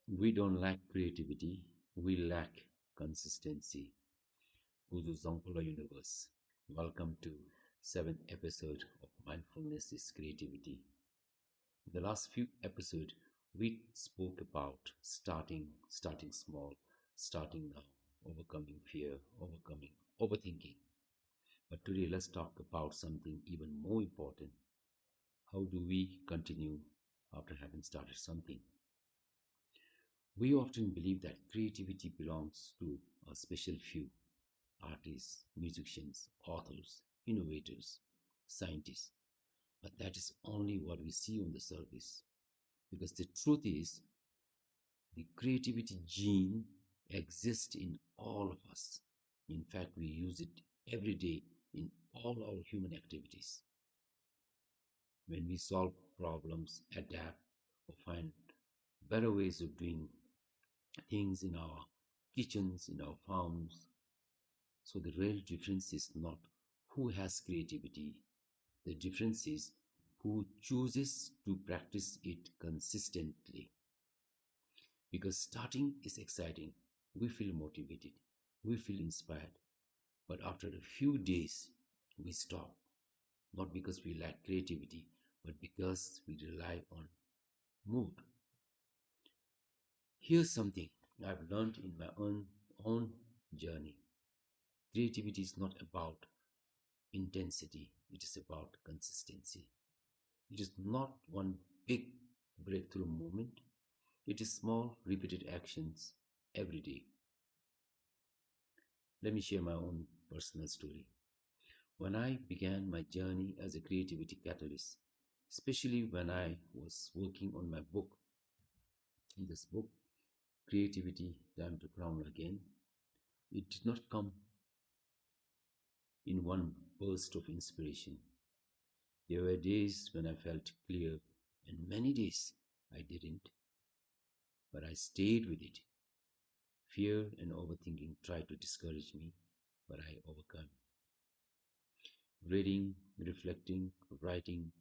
We don't lack creativity, we lack consistency. Kuzuzanpola universe. Welcome to seventh episode of Mindfulness is Creativity. In the last few episodes, we spoke about starting small, starting now, overcoming fear, overcoming overthinking. But today, let's talk about something even more important. How do we continue after having started something? We often believe that creativity belongs to a special few artists, musicians, authors, innovators, scientists. But that is only what we see on the surface. Because the truth is, the creativity gene exists in all of us. In fact, we use it every day in all our human activities. When we solve problems, adapt, or find better ways of doing things in our kitchens, in our farms. So the real difference is not who has creativity, the difference is who chooses to practice it consistently. Because starting is exciting, we feel motivated, we feel inspired, but after a few days, we stop, not because we lack creativity, but because we rely on mood. Here's something I've learned in my own journey. Creativity is not about intensity, it is about consistency. It is not one big breakthrough moment, it is small, repeated actions every day. Let me share my own personal story. When I began my journey as a creativity catalyst, especially when I was working on my book, in this book, Creativity Time to Crown Again, it did not come in one burst of inspiration. There were days when I felt clear, and many days I didn't, but I stayed with it. Fear and overthinking tried to discourage me, but I overcame. Reading, reflecting, writing,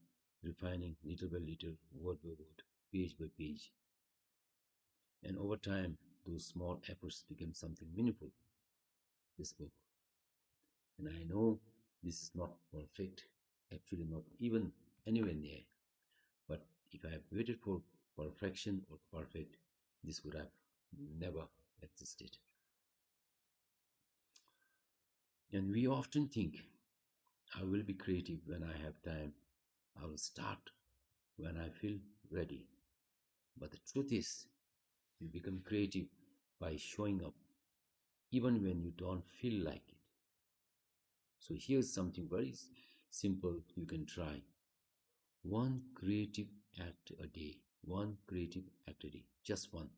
refining little by little, word by word, page by page. And over time, those small efforts became something meaningful, this book. And I know this is not perfect, actually, not even anywhere near. But if I had waited for perfection or perfect, this would have never existed. And we often think, I will be creative when I have time. I will start when I feel ready. But the truth is, you become creative by showing up even when you don't feel like it. So here's something very simple you can try. One creative act a day. One creative act a day. Just one.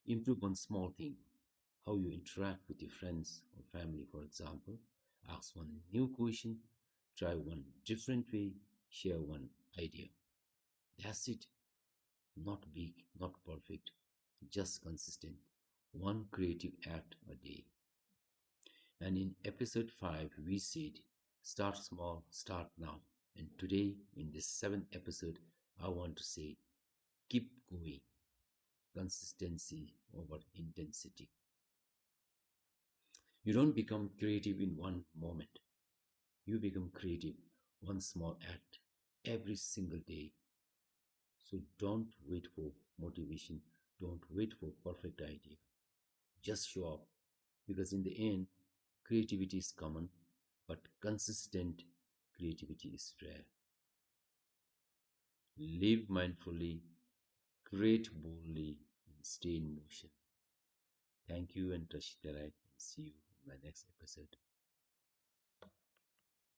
Improve one small thing. How you interact with your friends or family, for example. Ask one new question. Try one different way. Share one idea. That's it. Not big, not perfect, just consistent. One creative act a day. And in episode 5, we said, start small, start now. And today, in this seventh episode, I want to say, keep going. Consistency over intensity. You don't become creative in one moment. You become creative one small act every single day. So don't wait for motivation. Don't wait for perfect idea. Just show up. Because in the end, creativity is common, but consistent creativity is rare. Live mindfully, create boldly, and stay in motion. Thank you and Rashid and see you in my next episode.